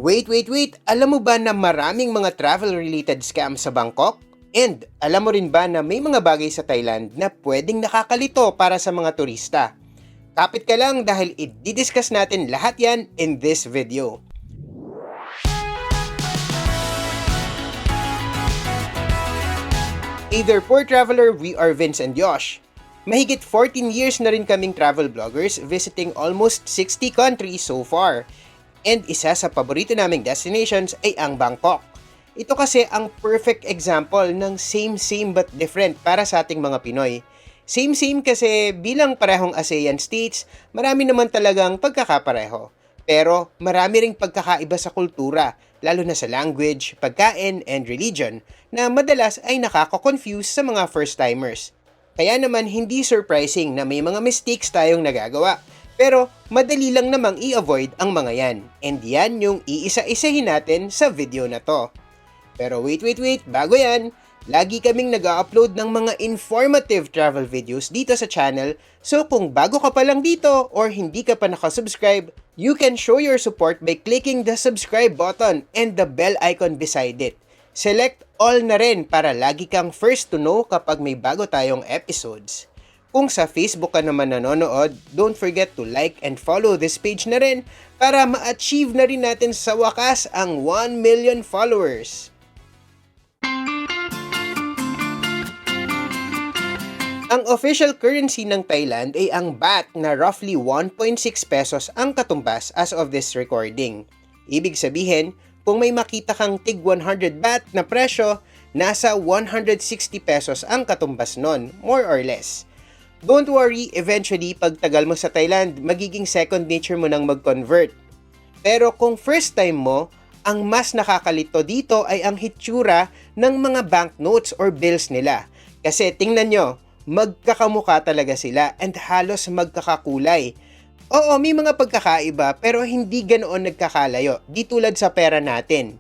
Wait! Alam mo ba na maraming mga travel-related scams sa Bangkok? And alam mo rin ba na may mga bagay sa Thailand na pwedeng nakakalito para sa mga turista? Kapit ka lang dahil i-discuss natin lahat yan in this video. Either poor traveler, we are Vince and Josh. Mahigit 14 years na rin kaming travel bloggers visiting almost 60 countries so far. And isa sa paborito naming destinations ay ang Bangkok. Ito kasi ang perfect example ng same but different para sa ating mga Pinoy. Same kasi bilang parehong ASEAN states, marami naman talagang pagkakapareho. Pero marami ring pagkakaiba sa kultura, lalo na sa language, pagkain, and religion, na madalas ay nakaka-confuse sa mga first-timers. Kaya naman hindi surprising na may mga mistakes tayong nagagawa. Pero madali lang namang i-avoid ang mga yan. And yan yung iisa-isahin natin sa video na to. Pero wait, bago yan, lagi kaming nag-upload ng mga informative travel videos dito sa channel. So kung bago ka pa lang dito or hindi ka pa nakasubscribe, you can show your support by clicking the subscribe button and the bell icon beside it. Select all na rin para lagi kang first to know kapag may bago tayong episodes. Kung sa Facebook ka naman nanonood, don't forget to like and follow this page na rin para ma-achieve na rin natin sa wakas ang 1 million followers. Ang official currency ng Thailand ay ang baht na roughly 1.6 pesos ang katumbas as of this recording. Ibig sabihin, kung may makita kang tig 100 baht na presyo, nasa 160 pesos ang katumbas nun, more or less. Don't worry, eventually, pag tagal mo sa Thailand, magiging second nature mo nang mag-convert. Pero kung first time mo, ang mas nakakalito dito ay ang hitsura ng mga banknotes or bills nila. Kasi tingnan nyo, magkakamukha talaga sila and halos magkakakulay. Oo, may mga pagkakaiba pero hindi ganoon nagkakalayo, di tulad sa pera natin.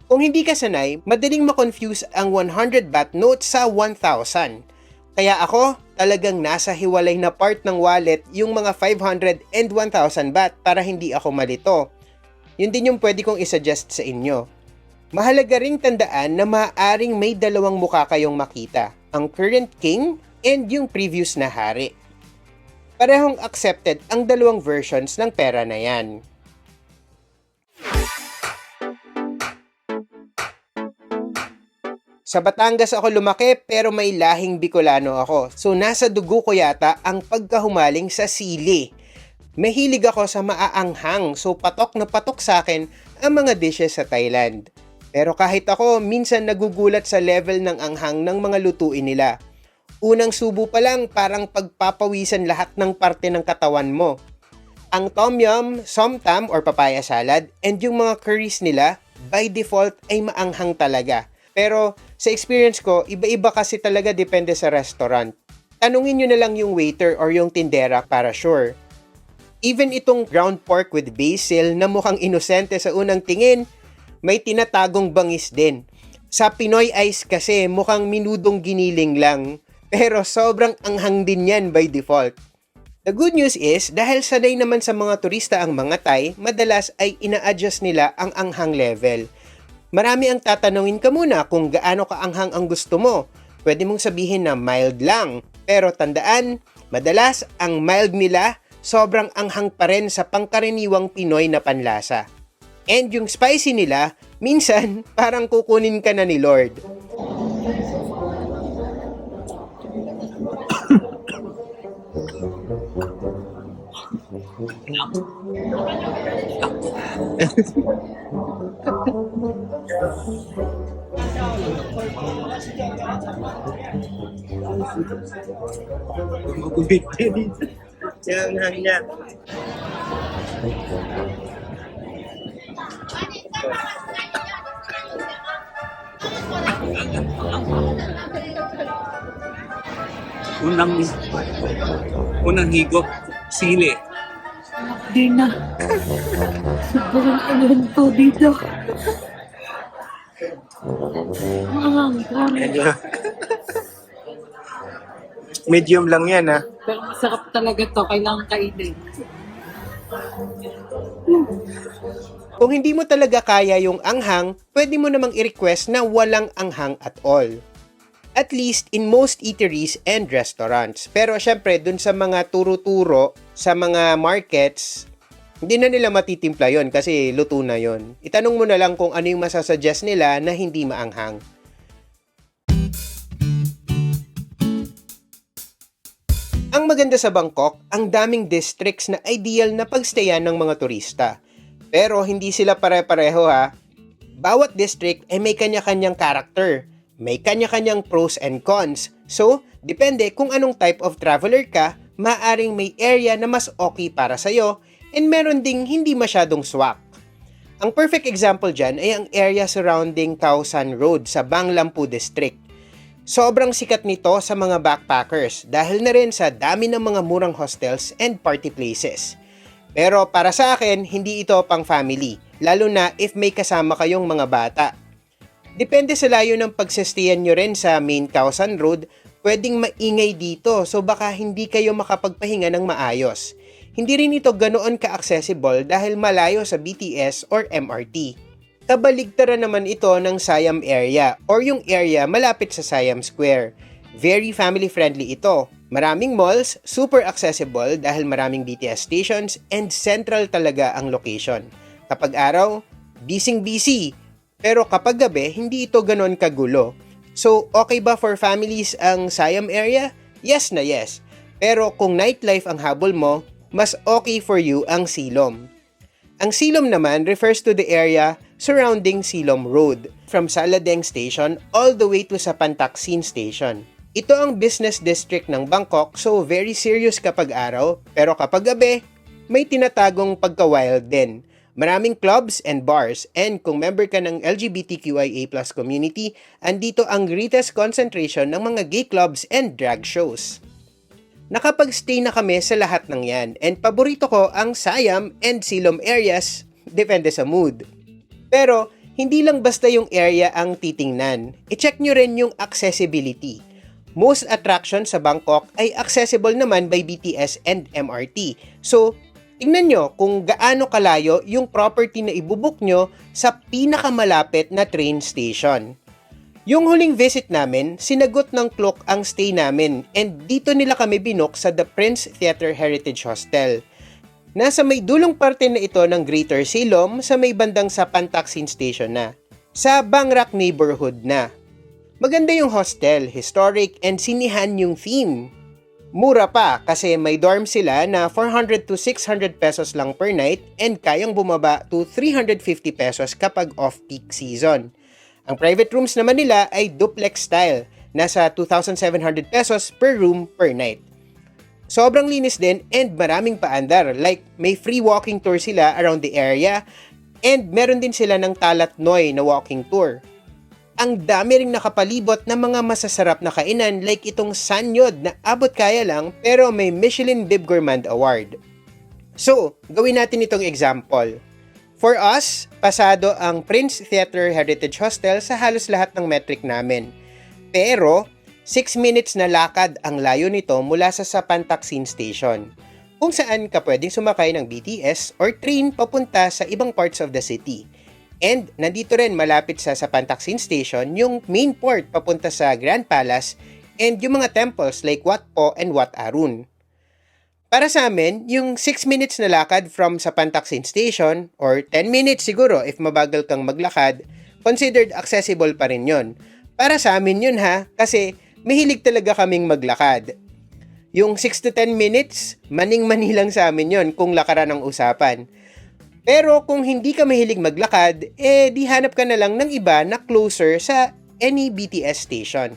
Kung hindi ka sanay, madaling ma-confuse ang 100 baht note sa 1,000. Kaya ako, talagang nasa hiwalay na part ng wallet yung mga 500 and 1,000 baht para hindi ako malito. Yun din yung pwede kong isuggest sa inyo. Mahalaga ring tandaan na maaaring may dalawang mukha kayong makita, ang current king and yung previous na hari. Parehong accepted ang dalawang versions ng pera na yan. Sa Batangas ako lumaki pero may lahing Bicolano ako. So nasa dugo ko yata ang pagkahumaling sa sili. Mahilig ako sa maaanghang so patok na patok sa akin ang mga dishes sa Thailand. Pero kahit ako minsan nagugulat sa level ng anghang ng mga lutuin nila. Unang subo pa lang parang pagpapawisan lahat ng parte ng katawan mo. Ang tom yum, somtam or papaya salad and yung mga curries nila by default ay maanghang talaga. Pero sa experience ko, iba-iba kasi talaga depende sa restaurant. Tanungin nyo na lang yung waiter or yung tindera para sure. Even itong ground pork with basil na mukhang inosente sa unang tingin, may tinatagong bangis din. Sa Pinoy Ice kasi mukhang minudong giniling lang, pero sobrang anghang din yan by default. The good news is, dahil sanay naman sa mga turista ang mga Thai, madalas ay ina-adjust nila ang anghang level. Marami ang tatanungin ka muna kung gaano kaanghang ang gusto mo. Pwede mong sabihin na mild lang. Pero tandaan, madalas ang mild nila sobrang anghang pa rin sa pangkaraniwang Pinoy na panlasa. And yung spicy nila, minsan parang kukunin ka na ni Lord. Magubit ka dito. Jangan niya. Unang higop, sili. Di na. Sobrang ulan po dito. Medium lang yan ha. Pero masarap talaga to. Kailangan kainin. Kung hindi mo talaga kaya yung anghang, pwede mo namang i-request na walang anghang at all. At least in most eateries and restaurants. Pero syempre, dun sa mga turo-turo, sa mga markets, hindi na nila matitimpla yon kasi luto na yon. Itanong mo na lang kung ano yung masasuggest nila na hindi maanghang. Ang maganda sa Bangkok, ang daming districts na ideal na pagstayan ng mga turista. Pero hindi sila pare-pareho ha. Bawat district ay may kanya-kanyang character. May kanya-kanyang pros and cons. So, depende kung anong type of traveler ka, maaring may area na mas okay para sa'yo and meron ding hindi masyadong swak. Ang perfect example dyan ay ang area surrounding Khao San Road sa Bang Lampu District. Sobrang sikat nito sa mga backpackers dahil na rin sa dami ng mga murang hostels and party places. Pero para sa akin, hindi ito pang family, lalo na if may kasama kayong mga bata. Depende sa layo ng pagsistiyan nyo rin sa main Khao San Road, pwedeng maingay dito so baka hindi kayo makapagpahinga ng maayos. Hindi rin ito ganoon ka-accessible dahil malayo sa BTS or MRT. Kabaligtaran naman ito ng Siam area or yung area malapit sa Siam Square. Very family-friendly ito. Maraming malls, super accessible dahil maraming BTS stations and central talaga ang location. Kapag araw, busy. Pero kapag gabi, hindi ito ganoon kagulo. So, okay ba for families ang Siam area? Yes na yes. Pero kung nightlife ang habol mo, mas okay for you ang Silom. Ang Silom naman refers to the area surrounding Silom Road, from Saladeng Station all the way to Sapan Taksin Station. Ito ang business district ng Bangkok so very serious kapag araw, pero kapag gabi, may tinatagong pagka-wild din. Maraming clubs and bars, and kung member ka ng LGBTQIA+ community, andito ang greatest concentration ng mga gay clubs and drag shows. Nakapag-stay na kami sa lahat ng yan, and paborito ko ang Siam and Silom areas, depende sa mood. Pero, hindi lang basta yung area ang titingnan, i-check nyo rin yung accessibility. Most attractions sa Bangkok ay accessible naman by BTS and MRT. So, tingnan nyo kung gaano kalayo yung property na ibubuk nyo sa pinakamalapit na train station. Yung huling visit namin, sinagot ng Klook ang stay namin and dito nila kami binook sa The Prince Theatre Heritage Hostel. Nasa may dulong parte na ito ng Greater Silom sa may bandang Sapan Taksin Station na. Sa Bang Rak neighborhood na. Maganda yung hostel, historic, and sinihan yung theme. Mura pa kasi may dorm sila na 400 to 600 pesos lang per night and kayang bumaba to 350 pesos kapag off-peak season. Ang private rooms naman nila ay duplex style, nasa 2,700 pesos per room per night. Sobrang linis din and maraming paandar, like may free walking tour sila around the area and meron din sila ng Talat Noy na walking tour. Ang dami ring nakapalibot na mga masasarap na kainan like itong Sanyod na abot kaya lang pero may Michelin Bib Gourmand Award. So, gawin natin itong example. For us, pasado ang Prince Theatre Heritage Hostel sa halos lahat ng metric namin. Pero, 6 minutes na lakad ang layo nito mula sa Sapan Taksin Station, kung saan ka pwedeng sumakay ng BTS or train papunta sa ibang parts of the city. And nandito rin malapit sa Sapan Taksin Station yung main port papunta sa Grand Palace and yung mga temples like Wat Po and Wat Arun. Para sa amin, yung 6 minutes na lakad from Sapan Taksin Station or 10 minutes siguro if mabagal kang maglakad, considered accessible pa rin yun. Para sa amin yun ha, kasi mahilig talaga kaming maglakad. Yung 6 to 10 minutes, maning-mani lang sa amin yun kung lakaran ang usapan. Pero kung hindi ka mahilig maglakad, di hanap ka na lang ng iba na closer sa any BTS station.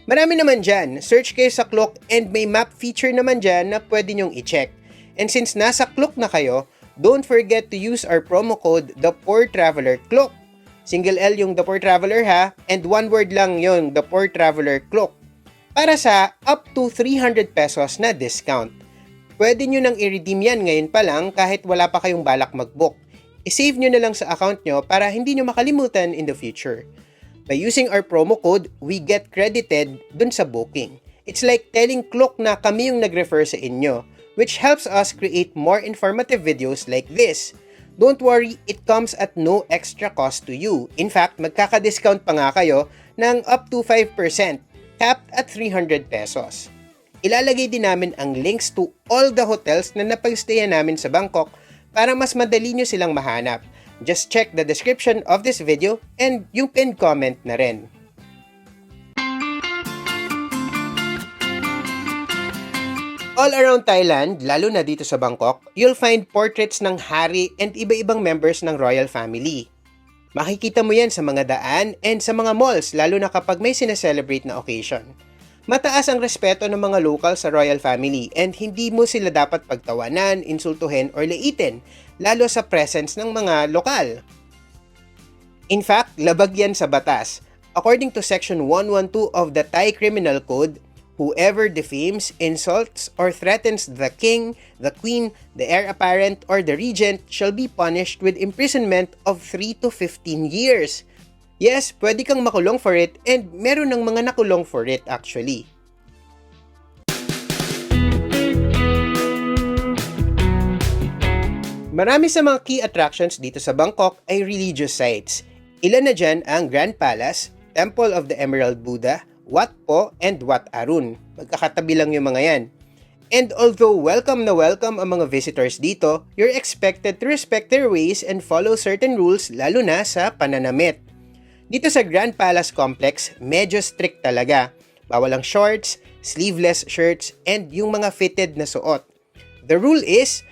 Marami naman dyan, search kayo sa Klook and may map feature naman dyan na pwede nyong i-check. And since nasa Klook na kayo, don't forget to use our promo code ThePoorTravelerKlook. Single L yung The Poor Traveler ha, and one word lang yung The Poor Traveler Klook. Para sa up to 300 pesos na discount. Pwede nyo nang i-redeem yan ngayon pa lang kahit wala pa kayong balak mag-book. I-save nyo na lang sa account nyo para hindi nyo makalimutan in the future. By using our promo code, we get credited dun sa booking. It's like telling Klook na kami yung nag-refer sa inyo. which helps us create more informative videos like this. Don't worry, it comes at no extra cost to you. In fact, magkaka-discount pa nga kayo ng up to 5%, capped at 300 pesos. Ilalagay din namin ang links to all the hotels na napagstayan namin sa Bangkok para mas madali nyo silang mahanap. Just check the description of this video and yung pinned comment na rin. All around Thailand, lalo na dito sa Bangkok, you'll find portraits ng hari and iba-ibang members ng royal family. Makikita mo yan sa mga daan and sa mga malls, lalo na kapag may sineselebrate na occasion. Mataas ang respeto ng mga local sa royal family and hindi mo sila dapat pagtawanan, insultuhin or laitin, lalo sa presence ng mga lokal. In fact, labag yan sa batas. According to Section 112 of the Thai Criminal Code, whoever defames, insults, or threatens the king, the queen, the heir apparent, or the regent shall be punished with imprisonment of 3 to 15 years. Yes, pwede kang makulong for it and meron ng mga nakulong for it actually. Marami sa mga key attractions dito sa Bangkok ay religious sites. Ilan na dyan ang Grand Palace, Temple of the Emerald Buddha, Wat Po, and Wat Arun. Magkakatabi lang yung mga yan. And although welcome na welcome ang mga visitors dito, you're expected to respect their ways and follow certain rules lalo na sa pananamit. Dito sa Grand Palace Complex, medyo strict talaga. Bawal ang shorts, sleeveless shirts, and yung mga fitted na suot. The rule is,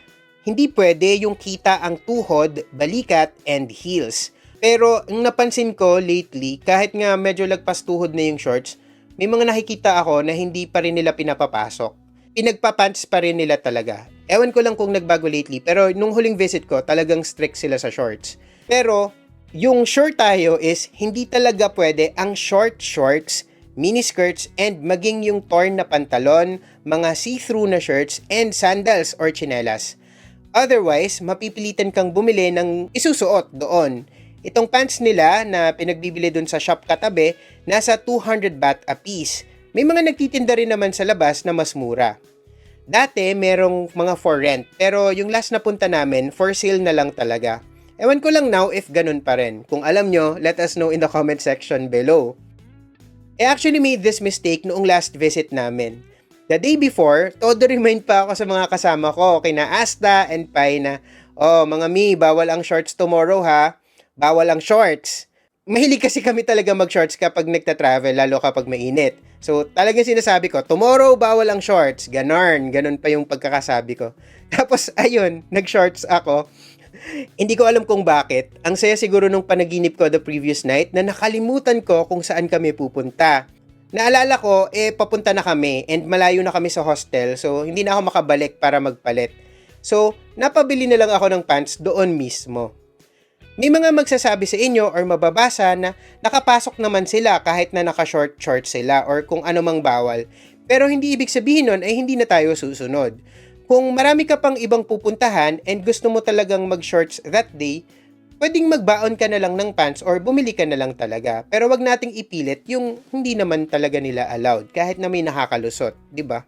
hindi pwede yung kita ang tuhod, balikat, and heels. Pero ang napansin ko lately, kahit nga medyo lagpas tuhod na yung shorts, may mga nakikita ako na hindi pa rin nila pinapapasok. Pinagpapants pa rin nila talaga. Ewan ko lang kung nagbago lately, pero nung huling visit ko, talagang strict sila sa shorts. Pero, yung sure tayo is, hindi talaga pwede ang short shorts, miniskirts, and maging yung torn na pantalon, mga see-through na shirts, and sandals or tsinelas. Otherwise, mapipilitan kang bumili ng isusuot doon. Itong pants nila na pinagbibili dun sa shop katabi, nasa 200 baht a piece. May mga nagtitinda rin naman sa labas na mas mura. Dati, merong mga for rent, pero yung last na punta namin, for sale na lang talaga. Ewan ko lang now if ganun pa rin. Kung alam nyo, let us know in the comment section below. I actually made this mistake noong last visit namin. The day before, todo remind pa ako sa mga kasama ko, kina Asta and Pai na, oh mga mi, bawal ang shorts tomorrow ha. Bawal ang shorts. Mahilig kasi kami talaga mag-shorts kapag nagta-travel, lalo kapag mainit. So, talagang sinasabi ko, tomorrow, bawal ang shorts. Ganon pa yung pagkakasabi ko. Tapos, ayun, nag-shorts ako. Hindi ko alam kung bakit. Ang saya siguro nung panaginip ko the previous night na nakalimutan ko kung saan kami pupunta. Naalala ko, papunta na kami and malayo na kami sa hostel. So, hindi na ako makabalik para magpalit. So, napabili na lang ako ng pants doon mismo. May mga magsasabi sa inyo or mababasa na nakapasok naman sila kahit na naka-short shorts sila or kung ano mang bawal. Pero hindi ibig sabihin nun ay hindi na tayo susunod. Kung marami ka pang ibang pupuntahan and gusto mo talagang mag-shorts that day, pwedeng magbaon ka na lang ng pants or bumili ka na lang talaga. Pero wag nating ipilit yung hindi naman talaga nila allowed kahit na may nakakalusot, di ba?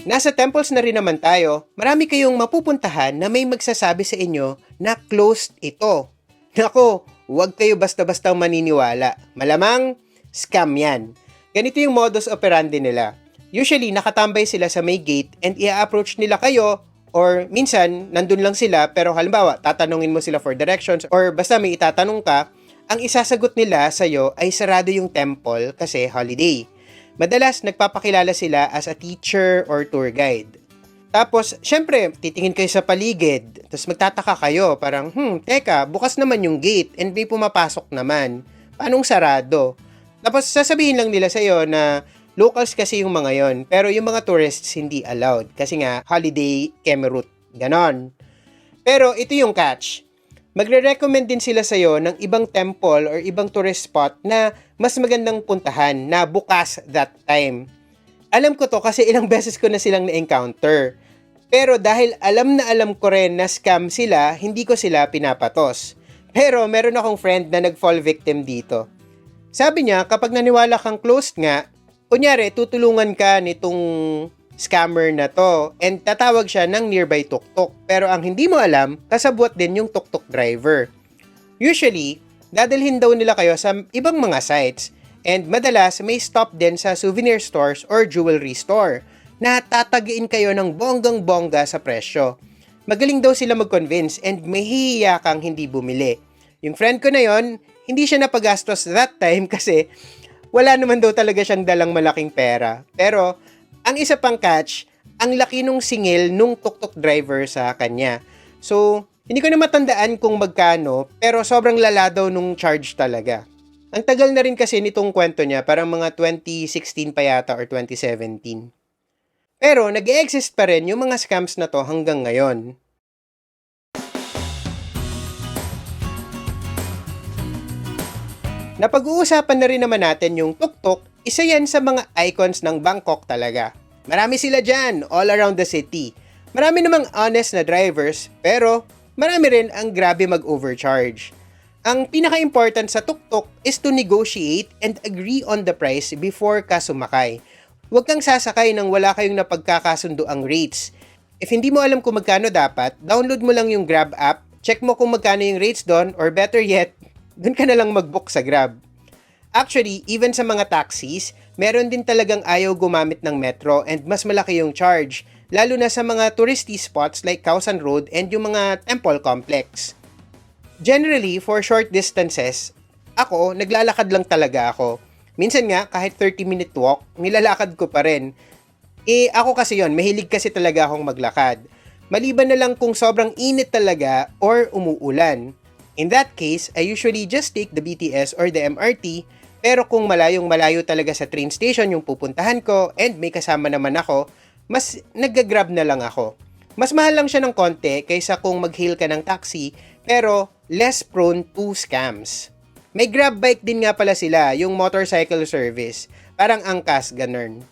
Nasa temples na rin naman tayo, marami kayong mapupuntahan na may magsasabi sa inyo na closed ito. Nako, huwag kayo basta-bastang maniniwala. Malamang, scam yan. Ganito yung modus operandi nila. Usually, nakatambay sila sa may gate and i-approach nila kayo or minsan, nandun lang sila pero halimbawa, tatanungin mo sila for directions or basta may itatanong ka, ang isasagot nila sa'yo ay sarado yung temple kasi holiday. Madalas, nagpapakilala sila as a teacher or tour guide. Tapos, syempre, titingin kayo sa paligid. Tapos magtataka kayo, parang, teka, bukas naman yung gate and may pumapasok naman. Paanong sarado? Tapos, sasabihin lang nila sa'yo na locals kasi yung mga yon, pero yung mga tourists hindi allowed. Kasi nga, holiday Kemerut. Ganon. Pero, ito yung catch. Magre-recommend din sila sa'yo ng ibang temple or ibang tourist spot na mas magandang puntahan na bukas that time. Alam ko to kasi ilang beses ko na silang na-encounter. Pero dahil alam na alam ko rin na scam sila, hindi ko sila pinapatos. Pero meron akong friend na nag-fall victim dito. Sabi niya, kapag naniwala kang closed nga, kunyari, tutulungan ka nitong scammer na to and tatawag siya ng nearby tuktok. Pero ang hindi mo alam, kasabwat din yung tuktok driver. Usually, dadalhin daw nila kayo sa ibang mga sites and madalas may stop din sa souvenir stores or jewelry store na tatagiin kayo ng bonggang-bongga sa presyo. Magaling daw sila mag-convince and may hihiya kang hindi bumili. Yung friend ko na yon, hindi siya napagastos that time kasi wala naman daw talaga siyang dalang malaking pera. Pero, ang isa pang catch, ang laki nung singil nung tuk-tuk driver sa kanya. So, hindi ko na matandaan kung magkano, pero sobrang lala daw nung charge talaga. Ang tagal na rin kasi nitong kwento niya, parang mga 2016 pa yata or 2017. Pero, nag-e-exist pa rin yung mga scams na to hanggang ngayon. Napag-uusapan na rin naman natin yung tuk-tuk, isa yan sa mga icons ng Bangkok talaga. Marami sila dyan, all around the city. Marami namang honest na drivers, pero marami rin ang grabe mag-overcharge. Ang pinaka-important sa tuk-tuk is to negotiate and agree on the price before ka sumakay. Huwag kang sasakay nang wala kayong napagkakasundo ang rates. If hindi mo alam kung magkano dapat, download mo lang yung Grab app, check mo kung magkano yung rates doon, or better yet, doon ka na lang mag-book sa Grab. Actually, even sa mga taxis, meron din talagang ayaw gumamit ng metro and mas malaki yung charge, lalo na sa mga touristy spots like Khao San Road and yung mga temple complex. Generally, for short distances, ako, naglalakad lang talaga ako. Minsan nga, kahit 30-minute walk, nilalakad ko pa rin. Ako kasi yon, mahilig kasi talaga akong maglakad. Maliban na lang kung sobrang init talaga or umuulan. In that case, I usually just take the BTS or the MRT, pero kung malayong-malayo talaga sa train station yung pupuntahan ko and may kasama naman ako, mas nag-grab na lang ako. Mas mahal lang siya ng konti kaysa kung mag-hail ka ng taxi, pero less prone to scams. May Grab bike din nga pala sila, yung motorcycle service. Parang angkas, ganun.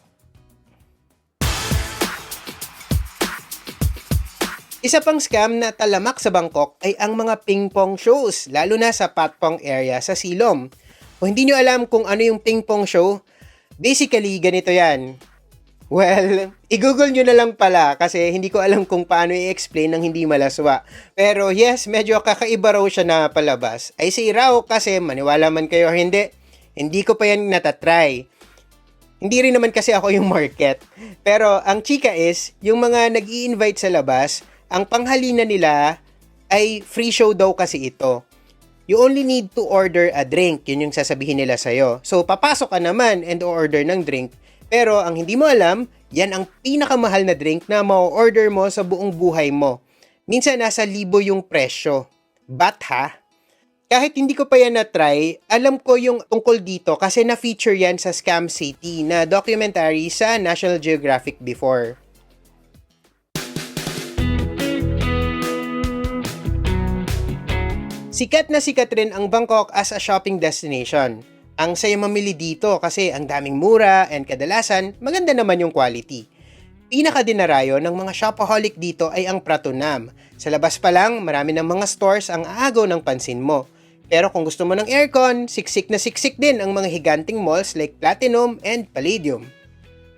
Isa pang scam na talamak sa Bangkok ay ang mga ping-pong shows, lalo na sa Patpong area sa Silom. Kung hindi nyo alam kung ano yung ping-pong show, basically ganito yan. Well, i-google nyo na lang pala kasi hindi ko alam kung paano i-explain ng hindi malaswa. Pero yes, medyo kakaiba raw siya na palabas. I say raw kasi maniwala man kayo or hindi ko pa yan natatry. Hindi rin naman kasi ako yung market. Pero ang chika is, yung mga nag-i-invite sa labas, ang panghalina nila ay free show daw kasi ito. You only need to order a drink, yun yung sasabihin nila sa'yo. So, papasok ka naman and order ng drink. Pero, ang hindi mo alam, yan ang pinakamahal na drink na ma-order mo sa buong buhay mo. Minsan, nasa 1,000 yung presyo. But ha? Kahit hindi ko pa yan na-try, alam ko yung tungkol dito kasi na-feature yan sa Scam City na documentary sa National Geographic before. Sikat na sikat rin ang Bangkok as a shopping destination. Ang saya mamili dito kasi ang daming mura and kadalasan maganda naman yung quality. Pinakadinarayo ng mga shopaholic dito ay ang Pratunam. Sa labas pa lang, marami ng mga stores ang aagaw ng pansin mo. Pero kung gusto mo ng aircon, siksik na siksik din ang mga higanting malls like Platinum and Palladium.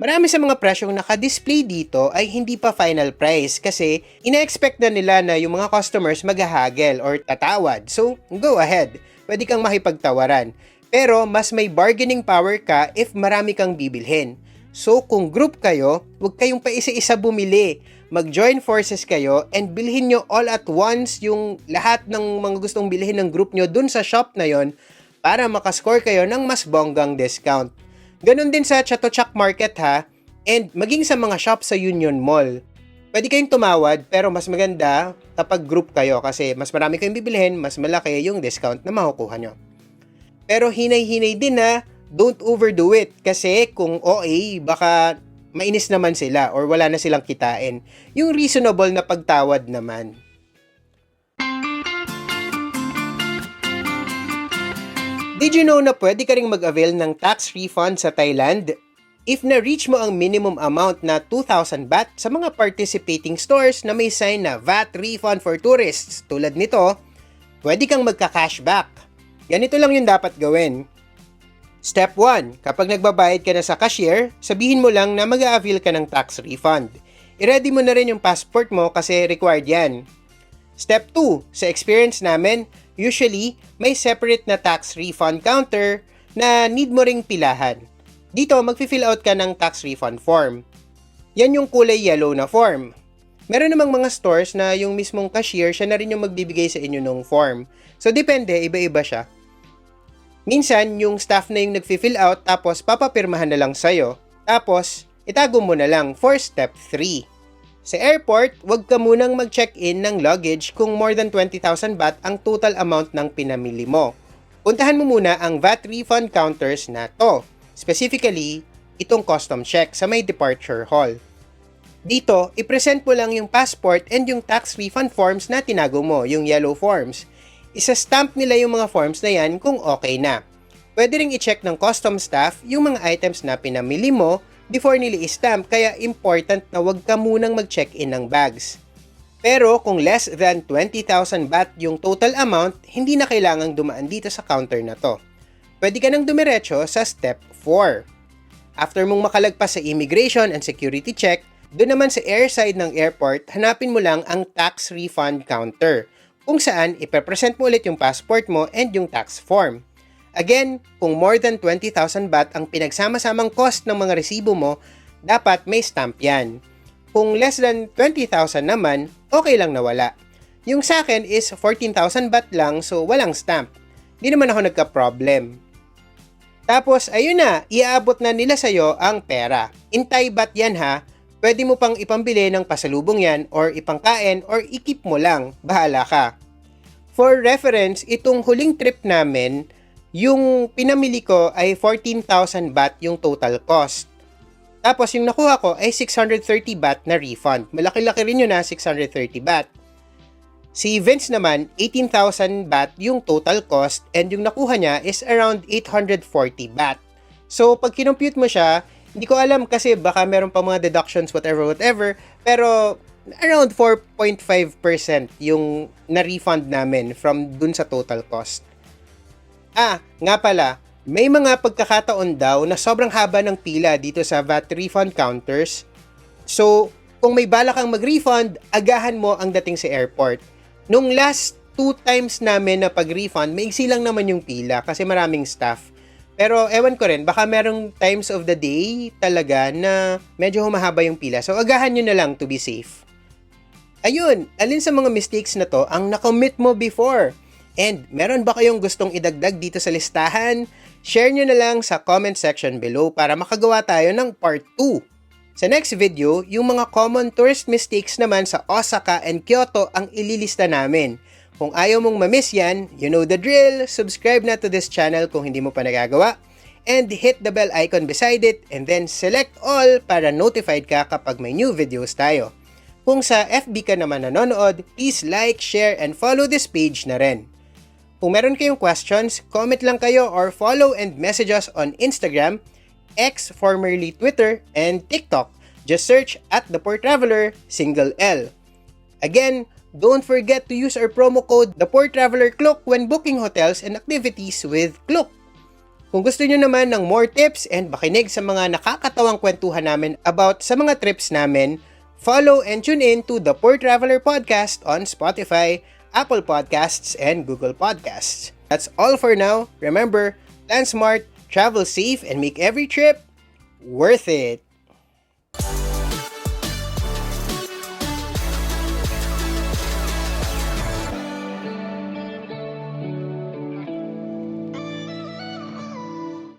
Marami sa mga presyong naka-display dito ay hindi pa final price kasi ina-expect na nila na yung mga customers maghahagel or tatawad. So, go ahead. Pwede kang makipagtawaran. Pero mas may bargaining power ka if marami kang bibilhin. So, kung group kayo, huwag kayong pa isa-isa bumili. Mag-join forces kayo and bilhin nyo all at once yung lahat ng mga gustong bilhin ng group nyo dun sa shop na yon para makascore kayo ng mas bonggang discount. Ganon din sa Chatuchak Market ha, and maging sa mga shop sa Union Mall. Pwede kayong tumawad pero mas maganda kapag group kayo kasi mas marami kayong bibilhin, mas malaki yung discount na makukuha nyo. Pero hinay-hinay din ha, don't overdo it kasi kung OA baka mainis naman sila or wala na silang kitain. Yung reasonable na pagtawad naman. Did you know na pwede ka ring mag-avail ng tax refund sa Thailand? If na-reach mo ang minimum amount na 2,000 baht sa mga participating stores na may sign na VAT refund for tourists tulad nito, pwede kang magka-cashback. Ganito lang yung dapat gawin. Step 1. Kapag nagbabayad ka na sa cashier, sabihin mo lang na mag-a-avail ka ng tax refund. I-ready mo na rin yung passport mo kasi required yan. Step 2. Sa experience namin, usually may separate na tax refund counter na need mo ring pilahan. Dito, mag-fill out ka ng tax refund form. Yan yung kulay yellow na form. Meron namang mga stores na yung mismong cashier, siya na rin yung magbibigay sa inyo ng form. So, depende, iba-iba siya. Minsan, yung staff na yung nag-fill out tapos papapirmahan na lang sa'yo. Tapos, itago mo na lang for step 3. Sa airport, huwag ka munang mag-check-in ng luggage kung more than 20,000 baht ang total amount ng pinamili mo. Puntahan mo muna ang VAT refund counters na to. Specifically, itong custom check sa may departure hall. Dito, i-present mo lang yung passport and yung tax refund forms na tinago mo, yung yellow forms. Isa-stamp nila yung mga forms na yan kung okay na. Pwede ring i-check ng custom staff yung mga items na pinamili mo before nila i-stamp, kaya important na wag ka munang mag-check-in ng bags. Pero kung less than 20,000 baht yung total amount, hindi na kailangang dumaan dito sa counter na to. Pwede ka nang dumiretso sa step 4. After mong makalagpas sa immigration and security check, doon naman sa airside ng airport, hanapin mo lang ang tax refund counter, kung saan ipepresent mo ulit yung passport mo and yung tax form. Again, kung more than 20,000 baht ang pinagsama-samang cost ng mga resibo mo, dapat may stamp yan. Kung less than 20,000 naman, okay lang na wala. Yung sa akin is 14,000 baht lang, so walang stamp. Di naman ako nagka-problem. Tapos, ayun na, iaabot na nila sa'yo ang pera. In Thai baht yan ha, pwede mo pang ipambili ng pasalubong yan or ipangkain or ikip mo lang, bahala ka. For reference, itong huling trip namin, yung pinamili ko ay 14,000 baht yung total cost. Tapos yung nakuha ko ay 630 baht na refund. Malaki-laki rin yun na 630 baht. Si Vince naman, 18,000 baht yung total cost and yung nakuha niya is around 840 baht. So pag kinompute mo siya, hindi ko alam kasi baka meron pa mga deductions whatever, pero around 4.5% yung na-refund namin from dun sa total cost. Nga pala, may mga pagkakataon daw na sobrang haba ng pila dito sa VAT refund counters. So, kung may bala kang mag-refund, agahan mo ang dating sa airport. Nung last 2 times namin na pag-refund, maiksi lang naman yung pila kasi maraming staff. Pero ewan ko rin, baka merong times of the day talaga na medyo humahaba yung pila. So agahan nyo na lang to be safe. Ayun, alin sa mga mistakes na to ang nakommit mo before? And meron ba kayong gustong idagdag dito sa listahan? Share nyo na lang sa comment section below para makagawa tayo ng part 2. Sa next video, yung mga common tourist mistakes naman sa Osaka and Kyoto ang ililista namin. Kung ayaw mong ma-miss yan, you know the drill, subscribe na to this channel kung hindi mo pa nagagawa, and hit the bell icon beside it, and then select all para notified ka kapag may new videos tayo. Kung sa FB ka naman nanonood, please like, share, and follow this page na rin. Kung meron kayong questions, comment lang kayo or follow and message us on Instagram, X, formerly Twitter, and TikTok. Just search at The Poor Traveler, single L. Again, don't forget to use our promo code The Poor Traveler Klook when booking hotels and activities with Klook. Kung gusto nyo naman ng more tips and makinig sa mga nakakatawang kwentuhan namin about sa mga trips namin, follow and tune in to The Poor Traveler Podcast on Spotify, Apple Podcasts, and Google Podcasts. That's all for now. Remember, plan smart, travel safe, and make every trip worth it.